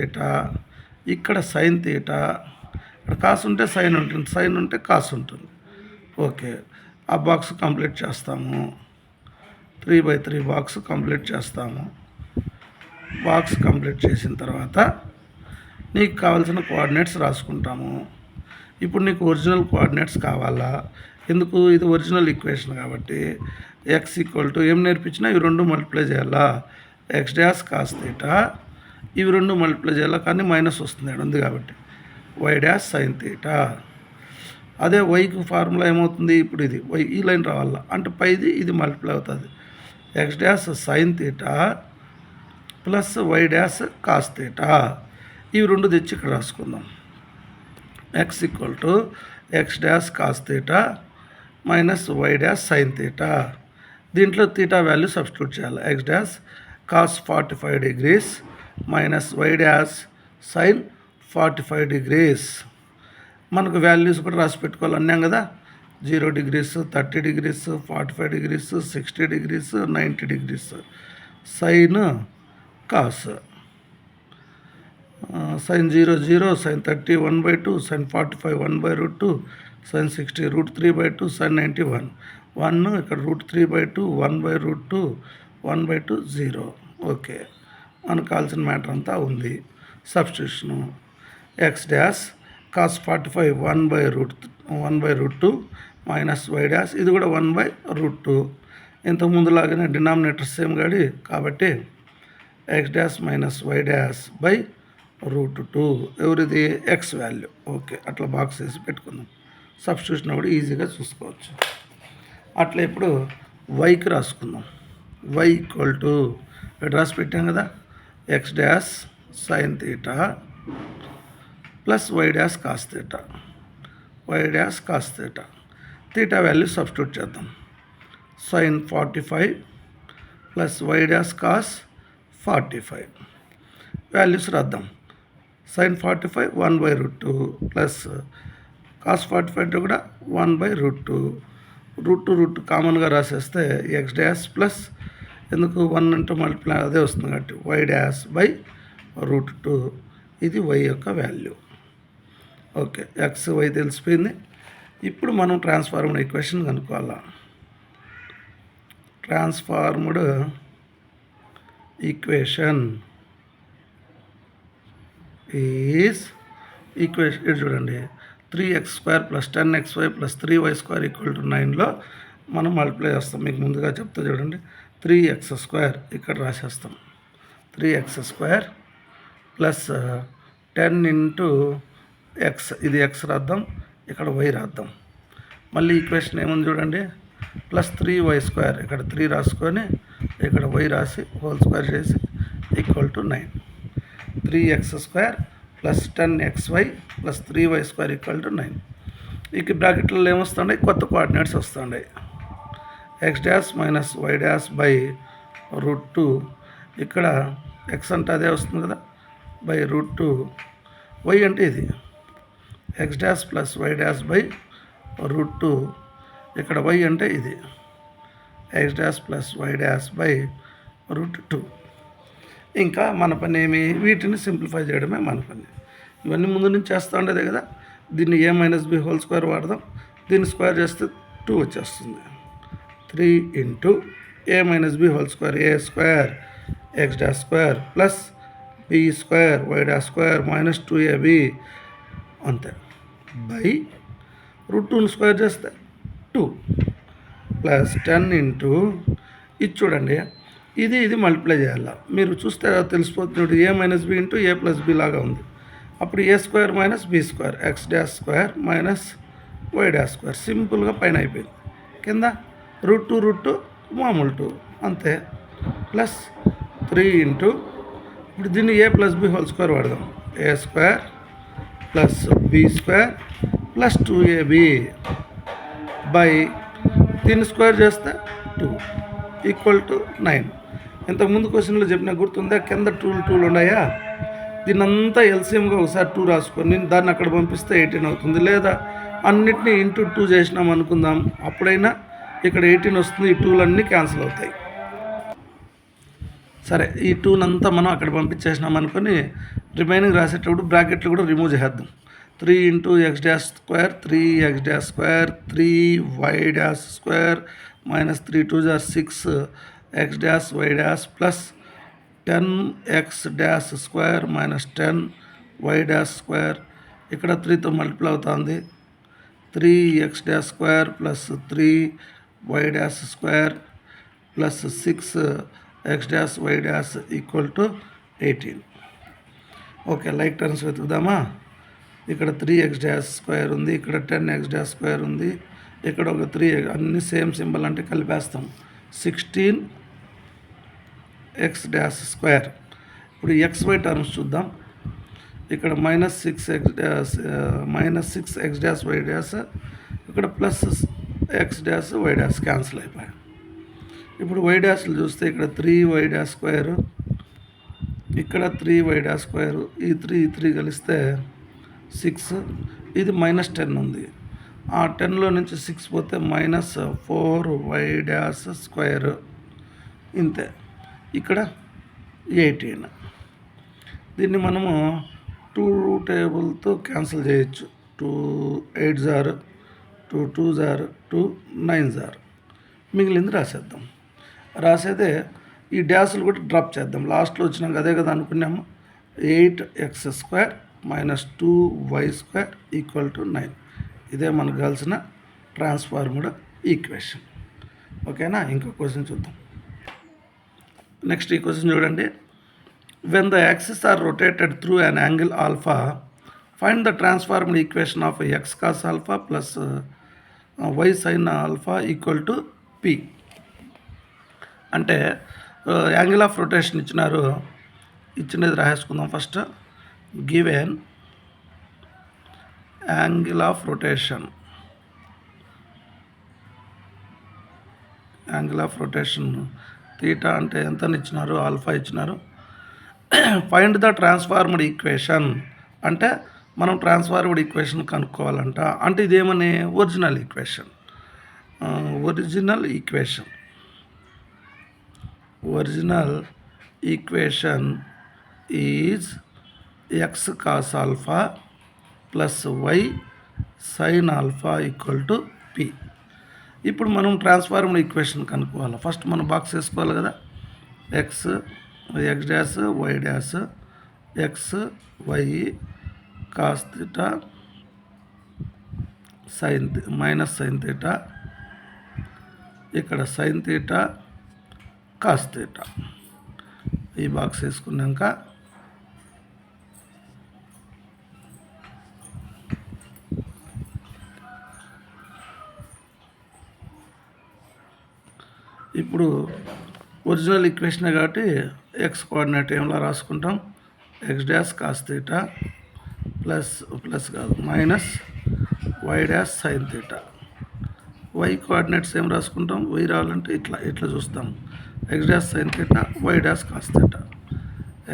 ఇక్కడ sin θ, ఇక్కడ కాస్ ఉంటే సైన్ ఉంటుంది, సైన్ ఉంటే కాస్ ఉంటుంది. ఓకే, ఆ బాక్స్ కంప్లీట్ చేస్తాము. 3/3 బాక్స్ కంప్లీట్ చేస్తాము. బాక్స్ కంప్లీట్ చేసిన తర్వాత నీకు కావాల్సిన కోఆర్డినేట్స్ రాసుకుంటాము. ఇప్పుడు నీకు ఒరిజినల్ కోఆర్డినేట్స్ కావాలా, ఎందుకు, ఇది ఒరిజినల్ ఈక్వేషన్ కాబట్టి x ఏం నేర్పించినా ఇవి రెండు మల్టిప్లై చేయాలా, x' cos θ, ఇవి రెండు మల్టిప్లై చేయాలా, కానీ మైనస్ వస్తుంది ఉంది కాబట్టి y' sin θ. అదే వైకి ఫార్ములా ఏమవుతుంది, ఇప్పుడు ఇది వై ఈ లైన్ రావాలా అంటే పైది ఇది మల్టిప్లై అవుతుంది. x' sin θ + y' cos θ, ఇవి రెండు తెచ్చి ఇక్కడ రాసుకుందాం. x x' cos θ -y' sin θ. దీంట్లో θ వాల్యూ సబ్స్టిట్యూట్ చేయాలి. x' cos 45 degrees -y' sin 45 degrees. మనకు వాల్యూస్ కూడా రాసి పెట్టుకోవాలి అన్నాం కదా, 0 degrees, 30 degrees, 45 degrees, 60 degrees, 90 degrees. sin cos sin 0 0, sin 30 1/2, sin 45 1/√2, sin 60 √3/2, sin 90 1 ఇక్కడ √3/2, 1/√2, 1/2 0. ఓకే, మనకు కావాల్సిన మ్యాటర్ అంతా ఉంది. సబ్స్టిట్యూషను x' cos 45 1/√2 -y' ఇది కూడా 1/√2. ఇంతకుముందులాగానే డినామినేటర్ సేమ్ కాబట్టి x' -y'/√2 ఎవరిది, ఎక్స్ వాల్యూ. ఓకే, అట్లా బాక్స్ వేసి పెట్టుకుందాం. సబ్స్టిట్యూషన్ కూడా ఈజీగా చూసుకోవచ్చు. అట్లా ఇప్పుడు వైకి రాసుకుందాం. y ఇక్కడ రాసి పెట్టాం కదా, x' sin θ + y' cos θ, θ value substitute చేద్దాం. sin 45 + y' cos 45 వాల్యూస్ రాద్దాం. sin 45 1/√2 ప్లస్ cos 45 అంటే కూడా 1/√2, √2 కామన్గా రాసేస్తే x' ప్లస్ ఎందుకు 1 అంటే మల్టిప్లై అదే వస్తుంది కాబట్టి y'/√2. ఇది y యొక్క వాల్యూ. ఓకే, x y తెలిసిపోయింది. ఇప్పుడు మనం ట్రాన్స్ఫార్మ్డ్ ఈక్వేషన్ కనుక్కోవాలా. ట్రాన్స్ఫార్మ్డ్ ఈక్వేషన్ ఈజ్ ఈక్వేషన్ ఇది చూడండి, 3x² + 10xy + 3y² = 9లో మనం మల్టిప్లై చేస్తాం. మీకు ముందుగా చెప్తా చూడండి, 3x² ఇక్కడ రాసేస్తాం. 3x² + 10 × x, ఇది x రాద్దాం, ఇక్కడ y రాద్దాం. మళ్ళీ ఈక్వేషన్ ఏముంది చూడండి, +3y² ఇక్కడ 3 రాసుకొని ఇక్కడ y రాసి హోల్ స్క్వేర్ చేసి =9. 3x² + 10xy + 3y² 9. ఇక బ్రాకెట్లలో ఏమొస్తుండే, కొత్త కోఆర్డినేట్స్ వస్తుండే. x' - y' √2. ఇక్కడ x అంటే అదే వస్తుంది కదా, √2. y అంటే ఇది x' + y' √2. ఇక్కడ y అంటే ఇది x' + y' √2. ఇంకా మన పని ఏమి, వీటిని సింప్లిఫై చేయడమే మన పని. ఇవన్నీ ముందు నుంచి చేస్తూ ఉండేదే కదా. దీన్ని a - b హోల్ స్క్వేర్ వాడదాం. దీన్ని స్క్వేర్ చేస్తే 2 వచ్చేస్తుంది. 3 × a - b whole square, a² x² + b² y² - 2ab అంతే, బై √2ని స్క్వేర్ చేస్తే 2 + 10 ఇది చూడండి, ఇది మల్టిప్లై చేయాలి. మీరు చూస్తే తెలిసిపోతుంది, a - b × a + b లాగా ఉంది. అప్పుడు a² - b² x' - y' సింపుల్గా పైన అయిపోయింది. కింద √2 మామూలు 2 అంతే, +3 ఇప్పుడు దీన్ని a + b హోల్ స్క్వేర్ వాడదాం. a² + b² + 2ab బై దీన్ని స్క్వేర్ చేస్తే 2 = 9. ఇంతకుముందు క్వశ్చన్లో చెప్పిన గుర్తుందా, కింద 2 ఉన్నాయా, దీన్నంతా ఎల్సిఎంగా ఒకసారి 2 రాసుకొని దాన్ని అక్కడ పంపిస్తే 18 అవుతుంది. లేదా అన్నిటినీ × 2 చేసినాం అనుకుందాం, అప్పుడైనా ఇక్కడ 18 వస్తుంది. ఈ 2లన్నీ క్యాన్సిల్ అవుతాయి. సరే, ఈ 2నంతా మనం అక్కడ పంపించేసినాం అనుకొని రిమైనింగ్ రాసేటప్పుడు బ్రాకెట్లు కూడా రిమూవ్ చేద్దాం. 3 × x' 2 3x' 3y' -3 2 6 x' y' + 10x' 2 -10y' ఇక్కడ 3తో మల్టిప్లై అవుతుంది. 3x' 2 + 3y' 2 + 6x' y' = 18. Okay, like terms వెతుకుదామా. ఇక్కడ 3x' ఉంది, ఇక్కడ 10x' ఉంది, ఇక్కడ ఒక 3, అన్ని సేమ్ సింబల్ అంటే కలిపేస్తాం. 16x' ఇప్పుడు xy టర్మ్స్ చూద్దాం. ఇక్కడ -6x' y', ఇక్కడ +x' y' క్యాన్సిల్ అయిపోయాయి. ఇప్పుడు y' చూస్తే ఇక్కడ 3y'², ఇక్కడ 3y'², ఈ 3 కలిస్తే 6, ఇది -10 ఉంది. ఆ 10లో నుంచి 6 పోతే -4y'², ఇంతే. ఇక్కడ 18. దీన్ని మనము 2 టేబుల్తో క్యాన్సిల్ చేయొచ్చు. 2 8s are 2 2s are 2 9s are. మిగిలింది రాసేద్దాం. రాసేదే ఈ డ్యాష్లు కూడా డ్రాప్ చేద్దాం. లాస్ట్లో వచ్చినాక అదే కదా అనుకున్నాము. 8x² - 2y² = 9. ఇదే మనకు కావాల్సిన ట్రాన్స్ఫార్మ్డ్ ఈక్వేషన్. ఓకేనా, ఇంకో క్వశ్చన్ చూద్దాం. నెక్స్ట్ ఈ క్వశ్చన్ చూడండి. When the axes are rotated through an angle alpha, find the transformed equation of x cos alpha plus y sin alpha = p. అంటే యాంగిల్ ఆఫ్ రొటేషన్ ఇచ్చినది రాసేసుకుందాం. First given angle of rotation theta అంటే ఎంత ఇచ్చినారు, alpha ఇచ్చినారు. Find the transformed equation అంటే మనం transformed equation కనుక్కోవాలంట. అంటే ఇదేమని original equation is x cos alpha plus y sin alpha = p. ఇప్పుడు మనం ట్రాన్స్ఫార్మ్డ్ ఈక్వేషన్ కనుక్కోవాలి. ఫస్ట్ మనం బాక్స్ వేసుకోవాలి కదా. x y' x y cos θ sin θ, ఇక్కడ sin θ cos θ. ఈ బాక్స్ వేసుకున్నాక ఇప్పుడు ఒరిజినల్ ఈక్వేషనే కాబట్టి ఎక్స్ కోఆర్డినేట్ ఏమలా రాసుకుంటాం, X dash cos theta plus కాదు minus why dash sine theta. Y coordinates ఏం రాసుకుంటాం, వై రావాలంటే ఇట్లా చూస్తాం, X dash sine theta Y dash cos theta,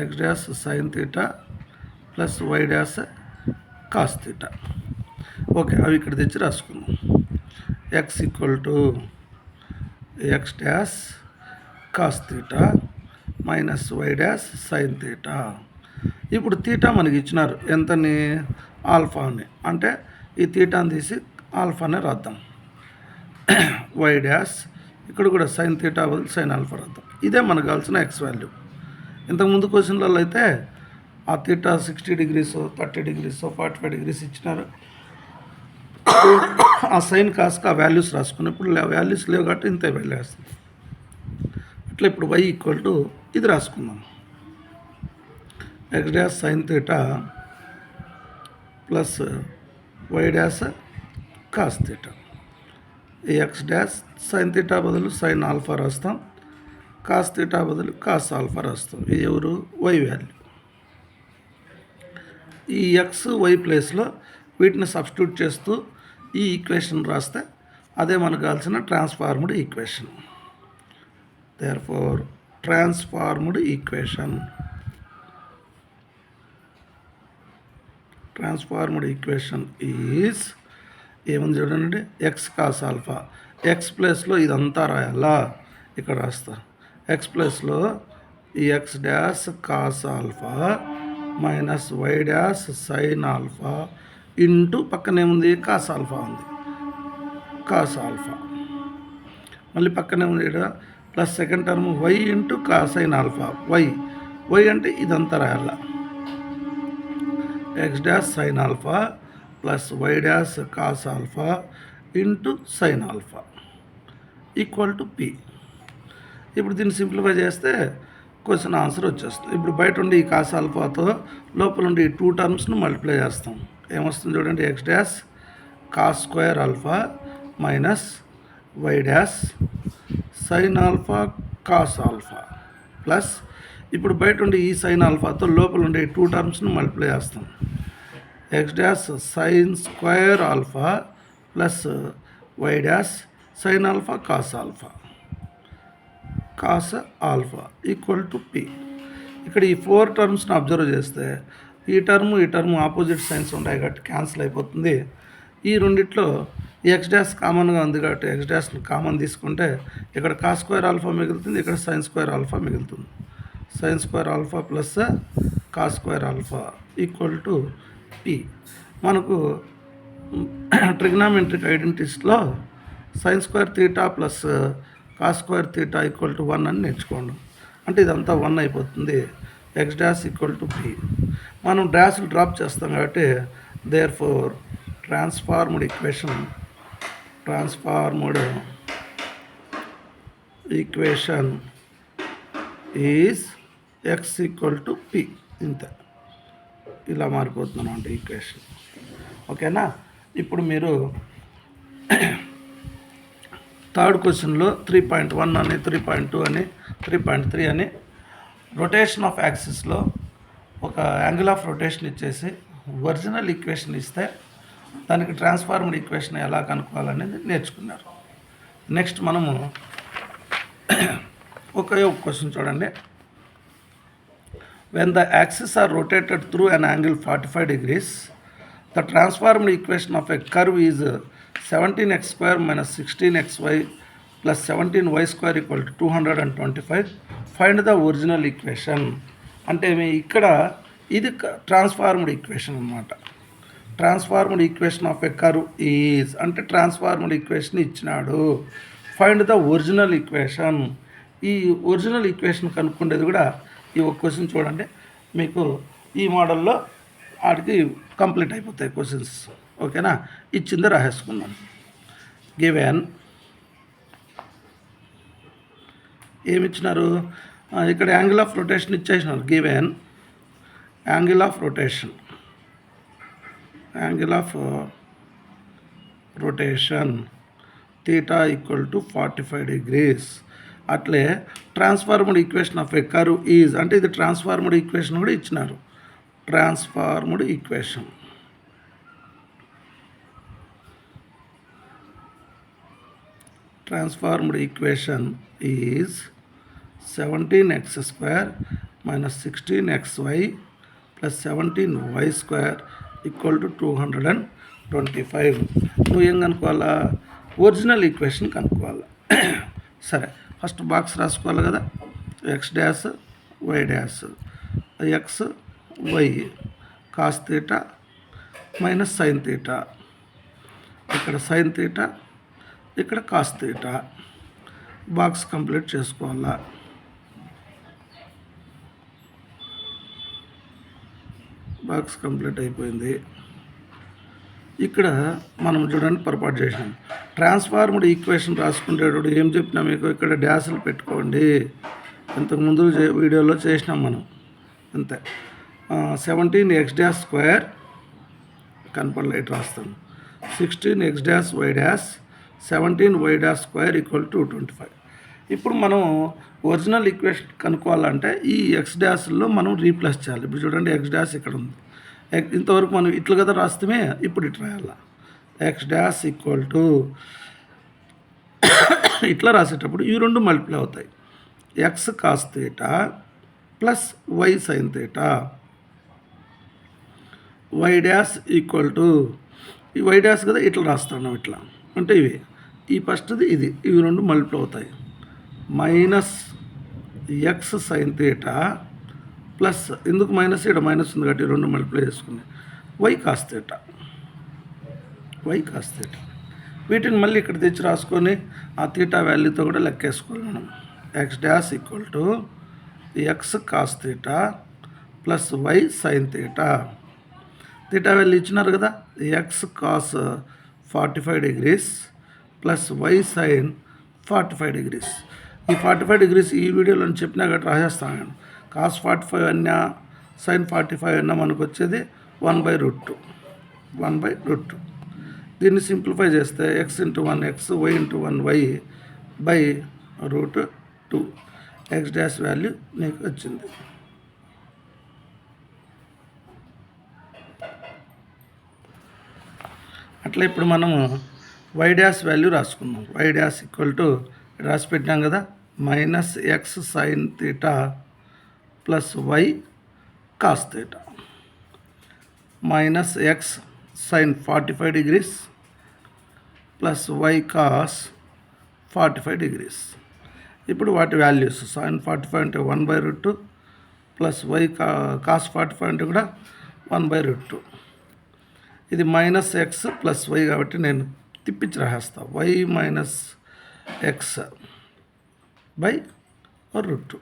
X dash sine theta plus why dash cos theta. Okay, అవి ఇక్కడ తెచ్చి రాసుకున్నాం. X equal to X dash cos theta minus why dash sine theta. ఇప్పుడు theta మనకి ఇచ్చినారు ఎంతని, ఆల్ఫాని, అంటే ఈ థీటాని తీసి ఆల్ఫానే రాద్దాం. వై డాష్ ఇక్కడ కూడా సైన్ థీటా బదులు సైన్ ఆల్ఫా రాద్దాం. ఇదే మనకు కావాల్సిన ఎక్స్ వాల్యూ. ఇంతకుముందు క్వశ్చన్లలో అయితే ఆ థీటా 60 degrees 30 degrees 45 degrees ఇచ్చినారు. ఆ సైన్ కాస్క ఆ వాల్యూస్ రాసుకుని, ఇప్పుడు వాల్యూస్ లేవు కాబట్టి ఇంతే వాల్యూ వేస్తుంది. అట్లా ఇప్పుడు వై ఈక్వల్ టు ఇది రాసుకుందాం, X dash sine theta plus why dash cos theta. ఈ ఎక్స్ డాష్ సైన్ థీటా బదులు సైన్ ఆల్ఫా రాస్తాం, కాస్ థీటా బదులు కాస్ ఆల్ఫా రాస్తాం. ఇది ఎవరు, వై వాల్యూ. ఈ ఎక్స్ వై ప్లేస్లో వీటిని సబ్స్టిట్యూట్ చేస్తూ ఈ ఈక్వేషన్ రాస్తే అదే మనకు కావాల్సిన transformed equation. Therefore transformed equation is ఏముంది చూడండి, ఎక్స్ కాస్ ఆల్ఫా. ఎక్స్ ప్లేస్లో ఇదంతా రాయాలా, ఇక్కడ రాస్తా. ఎక్స్ ప్లేస్లో ఈ X dash cos alpha minus why dash sine alpha into పక్కన ఏముంది, కాస్ ఆల్ఫా ఉంది, కాస్ ఆల్ఫా. మళ్ళీ పక్కనే ఉంది ఇక్కడ plus second term Y into cosine alpha. Y అంటే ఇదంతా రాయాల, X dash sine alpha plus why dash cos alpha into sine alpha equal to P. ఇప్పుడు దీన్ని సింప్లిఫై చేస్తే క్వశ్చన్ ఆన్సర్ వచ్చేస్తుంది. ఇప్పుడు బయట ఉండి ఈ కాస్ ఆల్ఫాతో లోపల ఉండి ఈ 2 టర్మ్స్ను మల్టిప్లై చేస్తాం. ఏమొస్తుంది చూడండి, X dash cos square alpha minus why dash sine alpha cos alpha plus ఇప్పుడు బయట ఉండి ఈ సైన్ ఆల్ఫాతో లోపల ఉండే 2 టర్మ్స్ను మల్టిప్లై చేస్తాం. X dash sine square alpha plus why dash sine alpha cos alpha equal to p. ఇక్కడ ఈ 4 టర్మ్స్ని అబ్జర్వ్ చేస్తే ఈ టర్మ్ ఆపోజిట్ సైన్స్ ఉంటాయి కాబట్టి క్యాన్సిల్ అయిపోతుంది. ఈ రెండిట్లో ఎక్స్ డాష్ కామన్గా ఉంది కాబట్టి ఎక్స్ డాష్ని కామన్ తీసుకుంటే ఇక్కడ కాస్ స్క్వేర్ ఆల్ఫా మిగులుతుంది, ఇక్కడ సైన్ స్క్వేర్ ఆల్ఫా మిగులుతుంది. Sine square alpha plus cos square alpha equal to పి. మనకు ట్రిగ్నామెట్రిక్ ఐడెంటిటీస్లో sine square theta plus cos square theta equal to 1 అని నేర్చుకోండి. అంటే ఇదంతా 1 అయిపోతుంది. X dash equal to P. మనం డాష్లు డ్రాప్ చేస్తాం కాబట్టి therefore transformed equation is X equal to P. ఇంత ఇలా మారిపోతున్నాం అంటే ఈక్వేషన్. ఓకేనా. ఇప్పుడు మీరు థర్డ్ క్వశ్చన్లో 3.1 అని 3.2 అని 3.3 అని రొటేషన్ ఆఫ్ యాక్సిస్లో ఒక యాంగిల్ ఆఫ్ రొటేషన్ ఇచ్చేసి ఒరిజినల్ ఈక్వేషన్ ఇస్తే దానికి ట్రాన్స్ఫార్మ్డ్ ఈక్వేషన్ ఎలా కనుక్కోవాలనేది నేర్చుకున్నారు. నెక్స్ట్ మనము ఒక క్వశ్చన్ చూడండి. When the axis are rotated through an angle 45 degrees, the transformed equation of a curve is 17x square minus 16xy plus 17y square equal to 225. Find the original equation. అంటే ఇక్కడ ఇది transformed equation అన్నమాట. Transformed equation of a curve is అంటే transformed equation ఇచ్చినాడు. Find the original equation. ఈ original equation కనుక్కుండేది కూడా ఈ ఒక క్వశ్చన్ చూడండి. మీకు ఈ మోడల్లో వాటికి కంప్లీట్ అయిపోతాయి క్వశ్చన్స్. ఓకేనా. ఇచ్చింది రాసేసుకుందాం. గివెన్ ఏమిచ్చినారు, ఇక్కడ యాంగిల్ ఆఫ్ రొటేషన్ ఇచ్చేసినారు. Given angle of rotation theta equal to 45 degrees. అట్లే transformed equation of a curve is అంటే ఇది ట్రాన్స్ఫార్మ్డ్ ఈక్వేషన్ కూడా ఇచ్చినారు. Transformed equation is 17x² minus 16xy plus 17y² equal to 225. నువ్వు ఏం కనుక్కోవాలా? ఒరిజినల్ ఈక్వేషన్ కనుక్కోవాలి. సరే, ఫస్ట్ బాక్స్ రాసుకోవాలి కదా. X dash why dash X y cos theta minus sine theta, ఇక్కడ సైన్ తీటా, ఇక్కడ కాస్ తీటా. బాక్స్ కంప్లీట్ చేసుకోవాలా. Box complete అయిపోయింది. ఇక్కడ మనం చూడండి పొరపాటు చేసినాం. ట్రాన్స్ఫార్మ్డ్ ఈక్వేషన్ రాసుకునేటప్పుడు ఏం చెప్పినా మీకు ఇక్కడ డ్యాష్లు పెట్టుకోండి. ఇంతకుముందు వీడియోలో చేసినాం మనం, అంతే. 17x² కనపడలే, ఇటు రాస్తాను. 16x' 17y² equal to 225. ఇప్పుడు మనం ఒరిజినల్ ఈక్వేషన్ కనుక్కోవాలంటే ఈ ఎక్స్ డాష్లో మనం రీప్లేస్ చేయాలి. ఇప్పుడు చూడండి, ఎక్స్ డాష్ ఇక్కడ ఉంది. ఇంతవరకు మనం ఇట్లా కదా రాస్తామే, ఇప్పుడు ఇట్లా రాయాల. ఎక్స్ డాష్ ఈక్వల్ టు ఇట్లా రాసేటప్పుడు ఈ రెండు మల్టిప్లై అవుతాయి. X cos theta plus y sine theta, y dash equal to ఈ వై డాష్ కదా ఇట్లా రాస్తాను. ఇట్లా అంటే ఈ ఫస్ట్ది ఇది, ఇవి రెండు మల్టిప్లై అవుతాయి. Minus x sine theta plus, ఎందుకు మైనస్, ఇక్కడ మైనస్ ఉంది కాబట్టి రెండు మల్టిప్లై చేసుకుని వై కాస్ తీటా, వీటిని మళ్ళీ ఇక్కడ తెచ్చి రాసుకొని ఆ తీటా వాల్యూతో కూడా లెక్కేసుకోవాలి మనం. X dash equal to X cos theta plus y sine theta. Theta value ఇచ్చినారు కదా, X cos 45 degrees plus y sign 45 degrees. ఈ 45 degrees ఈ వీడియోలో చెప్పినా కాబట్టి రాసేస్తాను. కాస్ 45 అన్నా సైన్ 45 అన్నా మనకు వచ్చేది 1/√2. దీన్ని సింప్లిఫై చేస్తే x into 1 x, y into 1 y by √2. X dash value నీకు వచ్చింది. అట్లా ఇప్పుడు మనము వై డాష్ వాల్యూ రాసుకున్నాం. వై డాష్ ఈక్వల్ టు రాసి పెట్టినాం కదా, minus x sine theta plus y cos theta, minus x sine 45 degrees plus y cos 45 degrees. ఇప్పుడు వాటి వాల్యూస్, సైన్ 45 అంటే 1/√2 ప్లస్ వై కాస్ 45 అంటే కూడా 1/√2. ఇది మైనస్ ఎక్స్ ప్లస్ వై కాబట్టి నేను తిప్పించి రాసేస్తాను. Y minus X by √2.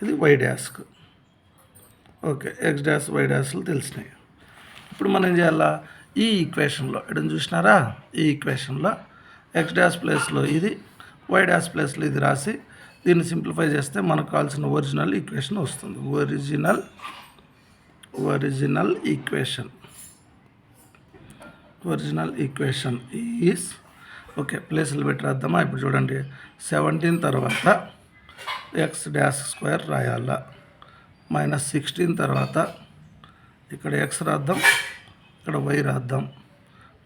ఇది వై డాష్కు. ఓకే, ఎక్స్ డాష్ వై డాష్లు తెలిసినాయి. ఇప్పుడు మనం ఏం చేయాలా? ఈ ఈక్వేషన్లో ఎడం చూసినారా, ఈ ఈక్వేషన్లో ఎక్స్ డాష్ ప్లేస్లో ఇది, వై డాష్ ప్లేస్లో ఇది రాసి దీన్ని సింప్లిఫై చేస్తే మనకు కావాల్సిన ఒరిజినల్ ఈక్వేషన్ వస్తుంది. ఒరిజినల్ ఈక్వేషన్ ఈజ్, ఓకే, ప్లేస్లు పెట్టి రాద్దామా. ఇప్పుడు చూడండి, 17 తర్వాత ఎక్స్ డాష్ స్క్వేర్ రాయాలా, మైనస్ 16 తర్వాత ఇక్కడ ఎక్స్ రాద్దాం, ఇక్కడ వై రాద్దాం,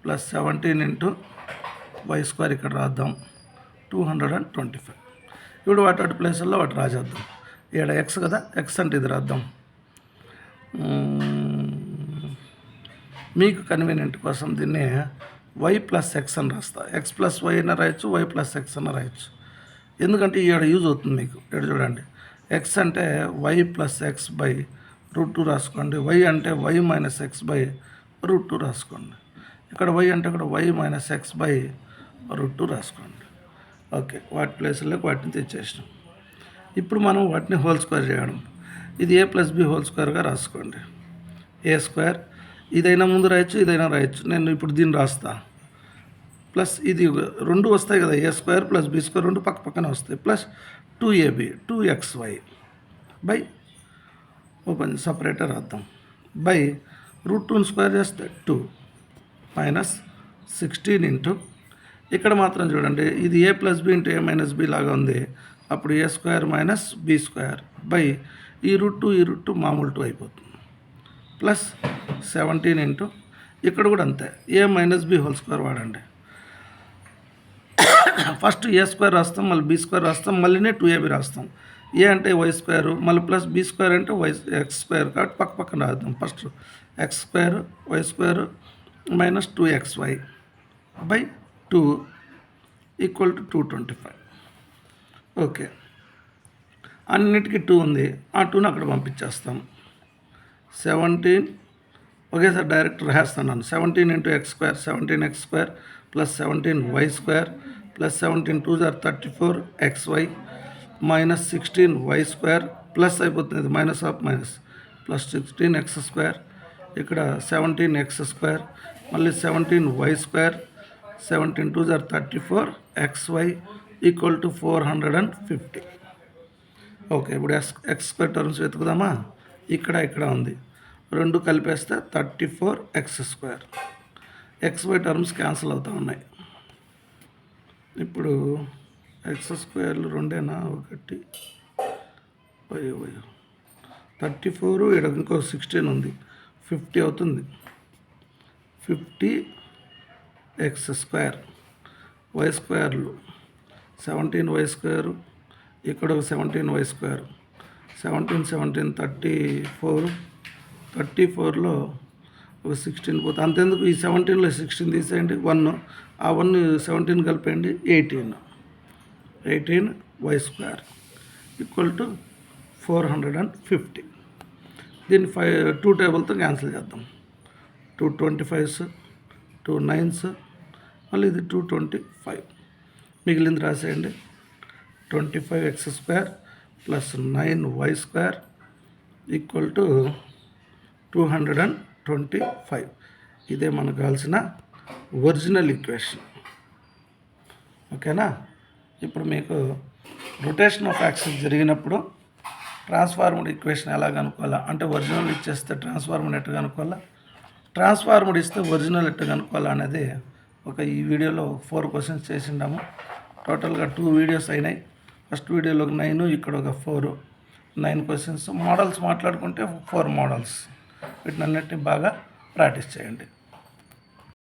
ప్లస్ 17 ఇంటూ y² ఇక్కడ రాద్దాం, 225. ఇప్పుడు వాటి ప్లేసుల్లో వాటి రాసేద్దాం. ఇక్కడ ఎక్స్ కదా, ఎక్స్ అంటే ఇది రాద్దాం. మీకు కన్వీనియంట్ కోసం దీన్ని వై ప్లస్ ఎక్స్ అని రాస్తా. ఎక్స్ ప్లస్ వై అయినా రాయొచ్చు, వై ప్లస్ ఎక్స్ అన్న రాయొచ్చు. ఎందుకంటే ఇక్కడ యూజ్ అవుతుంది మీకు. ఇక్కడ చూడండి, ఎక్స్ అంటే వై ప్లస్ ఎక్స్ బై √2 రాసుకోండి, వై అంటే వై మైనస్ ఎక్స్ బై √2 రాసుకోండి. ఇక్కడ వై అంటే ఇక్కడ వై మైనస్ ఎక్స్ బై √2 రాసుకోండి. ఓకే, వాటి ప్లేసుల్లోకి వాటిని తెచ్చేసినాం. ఇప్పుడు మనం వాటిని హోల్ స్క్వేర్ చేయడం. ఇది a ప్లస్ బి హోల్ స్క్వేర్గా రాసుకోండి. a², ఇదైనా ముందు రాయొచ్చు, ఇదైనా రాయొచ్చు. నేను ఇప్పుడు దీన్ని రాస్తా. ప్లస్ ఇది రెండు వస్తాయి కదా, a² ప్లస్ b² రెండు పక్క పక్కనే వస్తాయి, plus 2ab 2xy by, open separator రాద్దాం, బై √2 స్క్వేర్ చేస్తే 2 మైనస్ 16 ఇంటూ ఇక్కడ మాత్రం చూడండి, ఇది A plus B into A minus B లాగా ఉంది. అప్పుడు A square minus B square by ఈ రూట్ 2 మామూలు 2 అయిపోతుంది. ప్లస్ 17 ఇంటూ ఇక్కడ కూడా అంతే, ఏ మైనస్ బి హోల్ స్క్వేర్ వాడండి. ఫస్ట్ ఏ స్క్వేర్ రాస్తాం, మళ్ళీ బి స్క్వేర్ రాస్తాం, మళ్ళీనే 2ab రాస్తాం. ఏ అంటే వై స్క్వేర్, మళ్ళీ ప్లస్ బి స్క్వేర్ అంటే ఎక్స్ స్క్వేర్, కాబట్టి పక్కన రాద్దాం. First x square y square minus 2xy by 2 equal to 225. Okay, అన్నిటికీ 2 ఉంది, ఆ 2ని అక్కడ పంపించేస్తాం. 17 ఒకేసారి డైరెక్ట్ రాస్తున్నాను. 17 into x square 17x square plus 17y square plus 17 2 = 34 xy minus 16y square plus అయిపోతుంది, minus of minus plus 16x square, ఇక్కడ 17x square మళ్ళీ 17y square 17 2 = 34 xy equal to 450. Okay, ఇప్పుడు ఎక్స్ స్క్వేర్ టర్మ్స్ వెతుకుదామా. ఇక్కడ ఉంది, రెండు కలిపేస్తే 34x square. xy terms cancel అవుతూ ఉన్నాయి. ఇప్పుడు ఎక్స్ స్క్వేర్లు రెండేనా, ఒకటి 34, ఇక్కడ ఇంకో 16 ఉంది, 50 అవుతుంది. 50x square, why స్క్వేర్లు 17y square, ఇక్కడ ఒక 17y స్క్వేర్, 17 34లో ఒక 16 పోతుంది. అంతెందుకు, ఈ 17లో 16 తీసేయండి, 1 ఆ 1 17 కలిపేయండి, 18y స్క్వేర్ ఈక్వల్ టు 450. దీన్ని 2 టేబుల్తో క్యాన్సిల్ చేద్దాం. 2 25s 2 9s మళ్ళీ ఇది 225. మిగిలింది రాసేయండి. 25x square plus 9y square equal to 225. ఇదే మనకు కావాల్సిన ఒరిజినల్ ఈక్వేషన్. ఓకేనా. ఇప్పుడు మీకు రొటేషన్ ఆఫ్ యాక్సిస్ జరిగినప్పుడు ట్రాన్స్ఫార్మర్ ఈక్వేషన్ ఎలా కనుక్కోవాలా, అంటే ఒరిజినల్ ఇచ్చేస్తే ట్రాన్స్ఫార్మర్ ఎట్లా కనుక్కోవాలా, ట్రాన్స్ఫార్మర్ ఇస్తే ఒరిజినల్ ఎట్లా కనుక్కోవాలా అనేది ఈ వీడియోలో 4 క్వశ్చన్స్ చేసిండాము. టోటల్గా 2 వీడియోస్ అయినాయి. ఫస్ట్ వీడియోలో 9, ఇక్కడ ఒక 4, 9 క్వశ్చన్స్. మోడల్స్ మాట్లాడుకుంటే 4 మోడల్స్. వీటినన్నిటిని బాగా ప్రాక్టీస్ చేయండి.